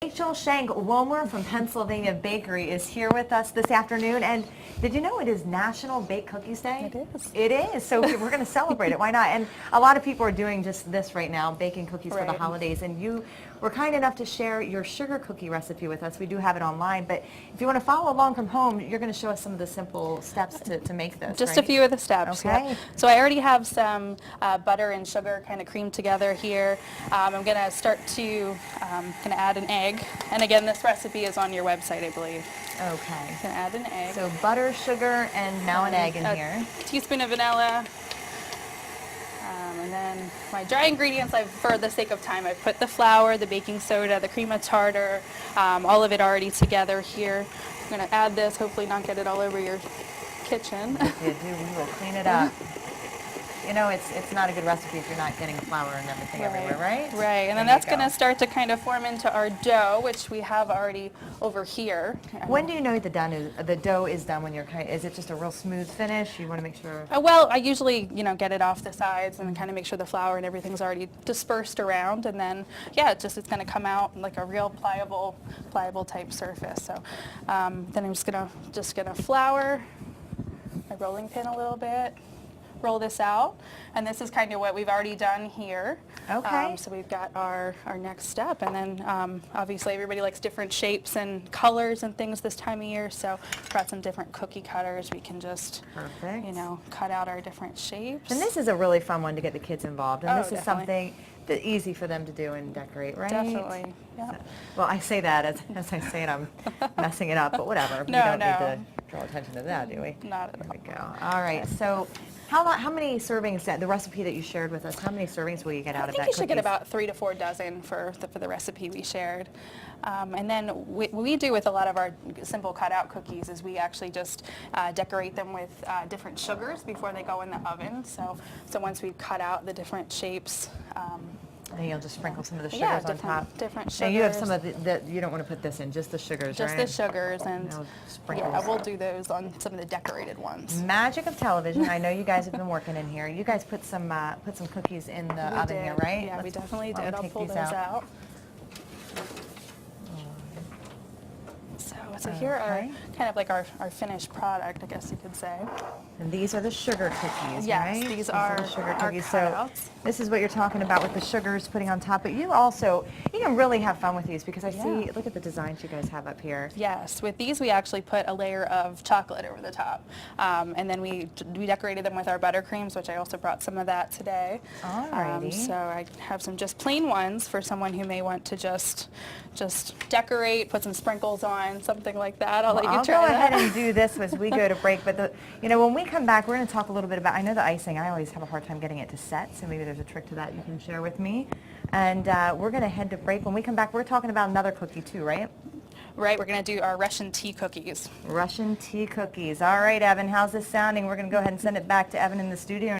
Rachel Shank-Womer from Pennsylvania Bakery is here with us this afternoon. And did you know it is National Baked Cookies Day? It is. It is. So we're going to celebrate it. Why not? And a lot of people are doing just this right now, baking cookies for the Right. holidays. And you were kind enough to share your sugar cookie recipe with us. We do have it online. But if you want to follow along from home, you're going to show us some of the simple steps to make this, Just right? a few of the steps. Okay. Yeah. So I already have some butter and sugar kind of creamed together here. I'm going to start to add an egg. And again, this recipe is on your website, I believe. Okay. You can add an egg. So butter, sugar, and now an egg in here. A teaspoon of vanilla. And then my dry ingredients, for the sake of time, I've put the flour, the baking soda, the cream of tartar, all of it already together here. I'm going to add this, hopefully not get it all over your kitchen. If you do, we will clean it up. You know, it's not a good recipe if you're not getting flour and everything everywhere, right? Right, and then There that's going to start to kind of form into our dough, which we have already over here. When do you know the dough is done? When is it just a real smooth finish? You want to make sure. Well, I usually, get it off the sides and kind of make sure the flour and everything's already dispersed around, and then, yeah, it's going to come out like a real pliable type surface. So then I'm just gonna flour my rolling pin a little bit. Roll this out, and this is kind of what we've already done here. Okay. So we've got our next step, and then obviously everybody likes different shapes and colors and things this time of year, so brought some different cookie cutters. We can just, cut out our different shapes. And this is a really fun one to get the kids involved, and this is definitely. something that's easy for them to do and decorate, right? Definitely, yeah. Well, I say that as I say it, I'm messing it up, but whatever. We No, don't no. need to draw attention to that, do we? Not at There all. we go. All right, so how many servings, the recipe that you shared with us, how many servings will you get out of that I think you should get cookies? about 3 to 4 dozen for the recipe we shared. And then what we do with a lot of our simple cutout cookies is we actually just decorate them with different sugars before they go in the oven. So once we cut out the different shapes, and then you'll just sprinkle some of the sugars on top. different sugars. Now you have some of you don't want to put this in, just the sugars, Just right? the sugars, and No sprinkles. yeah, we'll do those on some of the decorated ones. Magic of television. I know you guys have been working in here. You guys put some cookies in the oven did. here, right? Yeah, we definitely why don't did. we I'll take pull these those out. So here are Okay. kind of like our finished product, I guess you could say. And these are the sugar cookies, Yes, right? these are the sugar our cookies. cutouts. So this is what you're talking about with the sugars putting on top. But you can really have fun with these because I see, look at the designs you guys have up here. Yes, with these we actually put a layer of chocolate over the top. And then we decorated them with our buttercreams, which I also brought some of that today. Alrighty. So I have some just plain ones for someone who may want to just decorate, put some sprinkles on, something like that. I'll let you I'll try go that. ahead and do this as we go to break. But when we come back, we're going to talk a little bit about, I know the icing, I always have a hard time getting it to set, so maybe there's a trick to that you can share with me. And we're going to head to break. When we come back, we're talking about another cookie too, right? Right, we're going to do our Russian tea cookies. Russian tea cookies. All right, Evan, how's this sounding? We're going to go ahead and send it back to Evan in the studio.